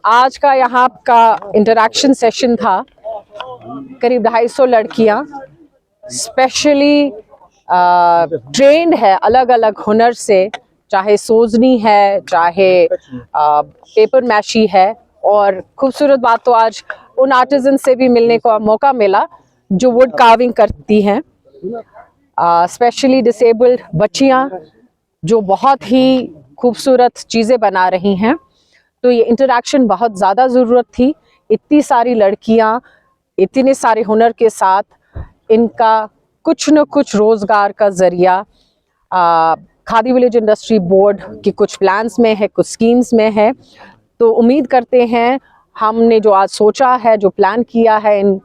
आज का यहाँ का इंटरेक्शन सेशन था। करीब 250 लड़कियाँ स्पेशली ट्रेंड है अलग अलग हुनर से, चाहे सोजनी है, चाहे पेपर मैशी है। और खूबसूरत बात तो आज उन आर्टिजन से भी मिलने का मौका मिला जो वुड कार्विंग करती हैं। स्पेशली डिसेबल्ड बच्चियाँ जो बहुत ही खूबसूरत चीज़ें बना रही हैं। तो ये इंटरेक्शन बहुत ज़्यादा ज़रूरत थी। इतनी सारी लड़कियाँ इतने सारे हुनर के साथ, इनका कुछ न कुछ रोज़गार का ज़रिया खादी विलेज इंडस्ट्री बोर्ड की कुछ प्लान्स में है, कुछ स्कीम्स में है। तो उम्मीद करते हैं हमने जो आज सोचा है, जो प्लान किया है इन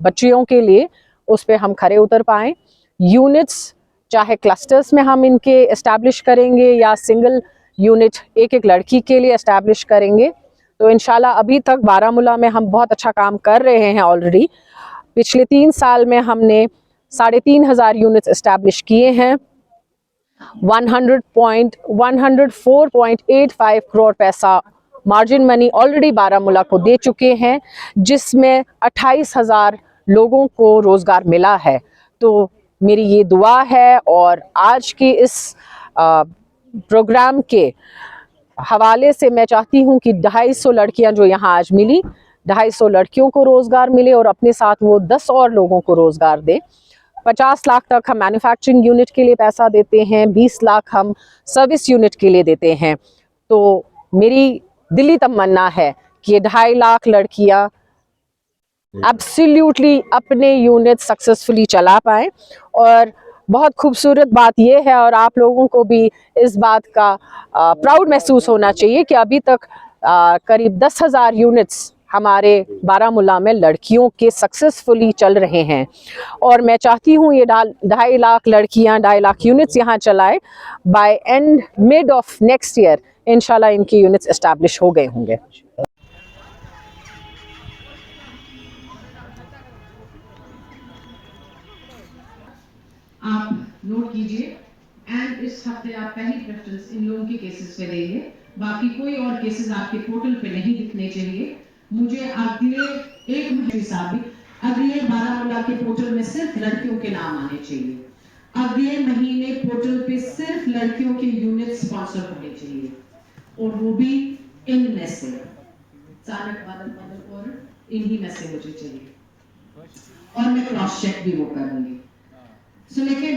बच्चियों के लिए, उस पर हम खरे उतर पाएँ। यूनिट्स चाहे क्लस्टर्स में हम इनके इस्टेब्लिश करेंगे या सिंगल यूनिट एक एक लड़की के लिए इस्टेब्लिश करेंगे। तो इंशाल्लाह अभी तक बारामूला में हम बहुत अच्छा काम कर रहे हैं ऑलरेडी। पिछले 3 साल में हमने 3,500 यूनिट्स इस्टेब्लिश किए हैं। 104.85 करोड़ पैसा मार्जिन मनी ऑलरेडी बारामूला को दे चुके हैं, जिसमें 28,000 लोगों को रोज़गार मिला है। तो मेरी ये दुआ है और आज के इस प्रोग्राम के हवाले से मैं चाहती हूँ कि 250 लड़कियाँ जो यहाँ आज मिली, 250 लड़कियों को रोज़गार मिले और अपने साथ वो 10 और लोगों को रोज़गार दें। 50 लाख तक हम मैन्युफैक्चरिंग यूनिट के लिए पैसा देते हैं, 20 लाख हम सर्विस यूनिट के लिए देते हैं। तो मेरी दिली तमन्ना है कि ये 2.5 लाख लड़कियाँ एब्सोल्युटली अपने यूनिट सक्सेसफुली चला पाएँ। और बहुत खूबसूरत बात यह है, और आप लोगों को भी इस बात का प्राउड महसूस होना चाहिए कि अभी तक करीब 10,000 यूनिट्स हमारे बारामूला में लड़कियों के सक्सेसफुली चल रहे हैं। और मैं चाहती हूँ ये 2.5 लाख लड़कियाँ 2.5 लाख यूनिट्स यहाँ चलाएं। By end mid of next year इंशाल्लाह इनके यूनिट्स एस्टैब्लिश हो गए होंगे। आप नोट कीजिए एंड इस हफ्ते आप पहली प्रेफरेंस इन लोगों के केसेस पे देंगे। बाकी कोई और केसेस आपके पोर्टल पे नहीं दिखने चाहिए। मुझे अगले एक महीने अगले बारामूला के पोर्टल में सिर्फ लड़कियों के नाम आने चाहिए। अगले महीने पोर्टल पे सिर्फ लड़कियों के यूनिट स्पॉन्सर होने चाहिए, और वो भी इनमें से चालक बादल और इन्हीं में से मुझे चाहिए। और मैं क्रॉस चेक भी वो करूंगी। लेकिन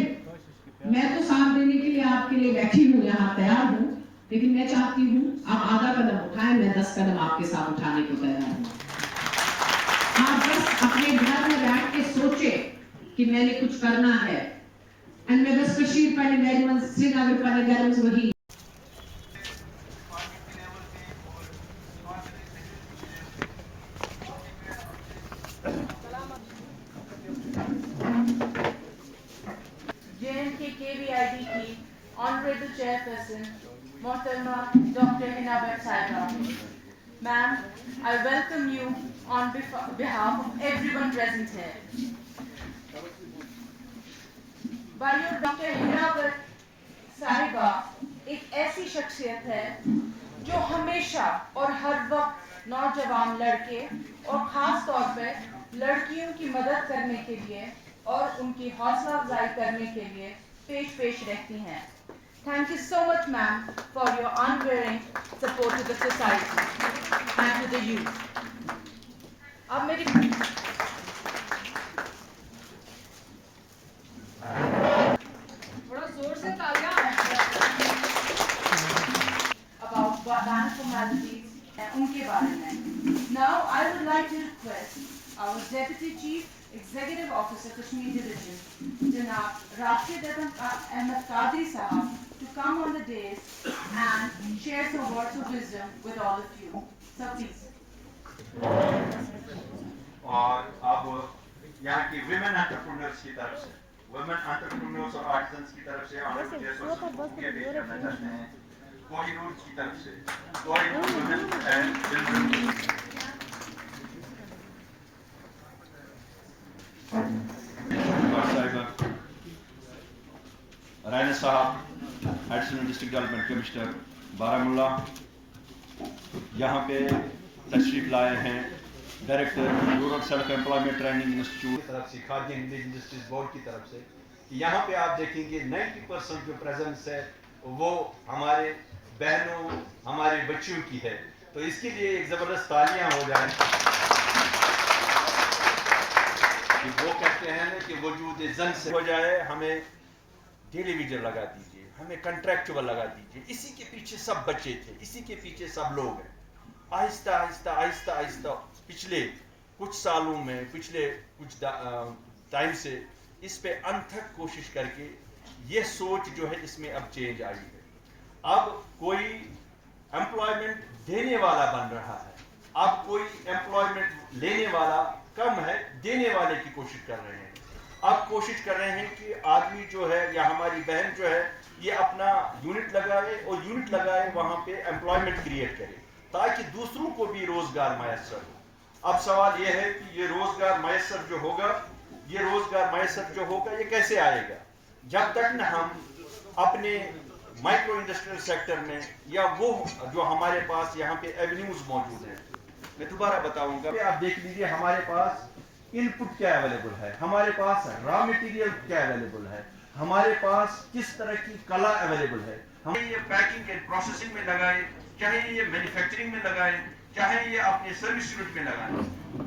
मैं तो साथ देने के लिए आपके लिए बैठी हूँ, यहाँ तैयार हूँ, लेकिन मैं चाहती हूँ आप आधा कदम उठाएं, मैं 10 कदम आपके साथ उठाने को तैयार हूँ। आप बस अपने घर में बैठ के सोचे कि मैंने कुछ करना है। एंड मैं बस कशीर पहले मेरी श्रीनगर पहले गर्म वही KVID की Honorable Chairperson, Mohtarma Dr. Hinabet Sahiba. Ma'am, I welcome you on behalf of everyone present here. भाइयों, डॉक्टर हिनाबत साहिबा एक ऐसी शख्सियत है जो हमेशा और हर वक्त नौजवान लड़के और ख़ास तौर पर लड़कियों की मदद करने के लिए और उनकी हौसला अफजाई करने के लिए पेश रहती हैं। Thank you so much, ma'am, for your unwavering support to the society and to the youth. अब मेरी बड़ा जोर से तालियां about bank formalities उनके बारे में। Now I would like to request our Deputy Chief Executive Officer Kashmir Division, Janab Rashid Ahmed Qadri Sahab, to come on the dais and share some words of wisdom with all of you. So please. और अब यहाँ की women entrepreneurs की तरफ से, women entrepreneurs और artisans की तरफ से ऑनरेबल चेयरपर्सन को पेश करना चाहते हैं। कोई रूल्स की तरफ से, कोई वुमेन एंड चिल्ड्रन रायना साहब, additional district development commissioner Baramulla, यहाँ पे तशरीफ लाए हैं director rural self employment training institute की तरफ से, खाद्य इंडस्ट्रीज बोर्ड की तरफ से। यहाँ पे आप देखेंगे 90% जो प्रेजेंस है वो हमारे बहनों, हमारे बच्चियों की है। तो इसके लिए एक ज़बरदस्त तालियां हो जाए कि वो कहते हैं ना कि वजूद जन से हो जाए। हमें टेलीविजन लगा दीजिए, हमें कंट्रैक्चुअल लगा दीजिए, इसी के पीछे सब बच्चे थे, इसी के पीछे सब लोग हैं। आहिस्ता आहिस्ता आहिस्ता आहिस्ता पिछले कुछ सालों में, पिछले कुछ टाइम से इस पे अनथक कोशिश करके ये सोच जो है इसमें अब चेंज आई है। अब कोई एम्प्लॉयमेंट देने वाला बन रहा है, अब कोई एम्प्लॉयमेंट लेने वाला कम है, देने वाले की कोशिश कर रहे हैं। अब कोशिश कर रहे हैं कि आदमी जो है या हमारी बहन जो है ये अपना यूनिट लगाए और यूनिट लगाए वहाँ पे एम्प्लॉयमेंट क्रिएट करे ताकि दूसरों को भी रोजगार मैसर हो। अब सवाल ये है कि ये रोजगार मैसर जो होगा, ये रोजगार मैसर जो होगा ये कैसे आएगा? जब तक न हम अपने माइक्रो इंडस्ट्रियल सेक्टर में या वो जो हमारे पास यहाँ पे एवेन्यूज मौजूद हैं, मैं दोबारा बताऊंगा, आप देख लीजिए हमारे पास इनपुट क्या अवेलेबल है, हमारे पास रॉ मटेरियल क्या अवेलेबल है, हमारे पास किस तरह की कला अवेलेबल है। हम ये पैकिंग एंड प्रोसेसिंग में लगाए, चाहे ये मैन्युफैक्चरिंग में लगाए, चाहे ये अपने सर्विस यूनिट में लगाए।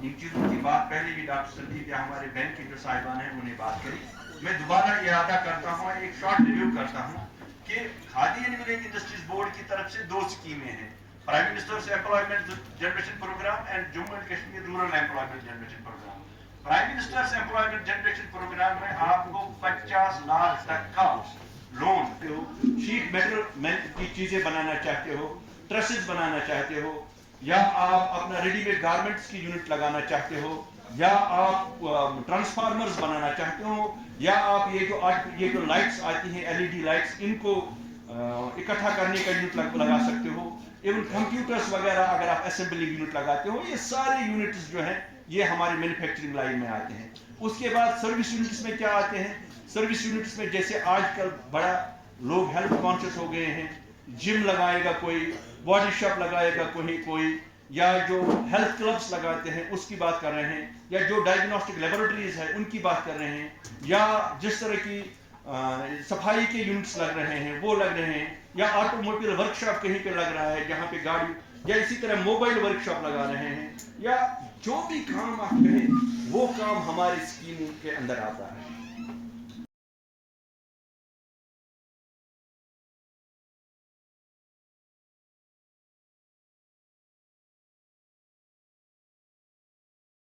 इन चीजों की बात पहले भी डॉक्टर संदीप या हमारे बैंक के जो साहिबान हैं उन्हें बात करी। मैं दोबारा इरादा करता हूँ, एक शॉर्ट रिव्यू करता हूँ कि Khadi and village industries board की तरफ से 2 स्कीमें हैं, prime minister's employment generation programme and Jammu and Kashmir rural employment generation programme. Prime minister's employment generation programme में आपको 50 लाख तक का लोन, शीट मेटल की चीजें बनाना चाहते हो, ट्रसेस बनाना चाहते हो, या आप अपना रेडीमेड गारमेंट्स की यूनिट लगाना चाहते हो, या आप ट्रांसफार्मर्स बनाना चाहते हो, या आप ये जो लाइट्स आती हैं एलईडी लाइट्स, इनको इकट्ठा करने का यूनिट लगा सकते हो। इवन कंप्यूटर्स वगैरह अगर आप असेंबली यूनिट लगाते हो, ये सारे यूनिट्स जो हैं ये हमारे मैन्युफैक्चरिंग लाइन में आते हैं। उसके बाद सर्विस यूनिट्स में क्या आते हैं? सर्विस यूनिट्स में जैसे आजकल बड़ा लोग हेल्थ कॉन्शियस हो गए हैं, जिम लगाएगा कोई, बॉडी शॉप लगाएगा कोई, या जो हेल्थ क्लब्स लगाते हैं उसकी बात कर रहे हैं, या जो डायग्नोस्टिक लेबोरेटरीज है उनकी बात कर रहे हैं, या जिस तरह की सफाई के यूनिट्स लग रहे हैं वो लग रहे हैं, या ऑटोमोबाइल वर्कशॉप कहीं पे लग रहा है जहाँ पे गाड़ी, या इसी तरह मोबाइल वर्कशॉप लगा रहे हैं, या जो भी काम आप कहें वो काम हमारी स्कीम के अंदर आता है।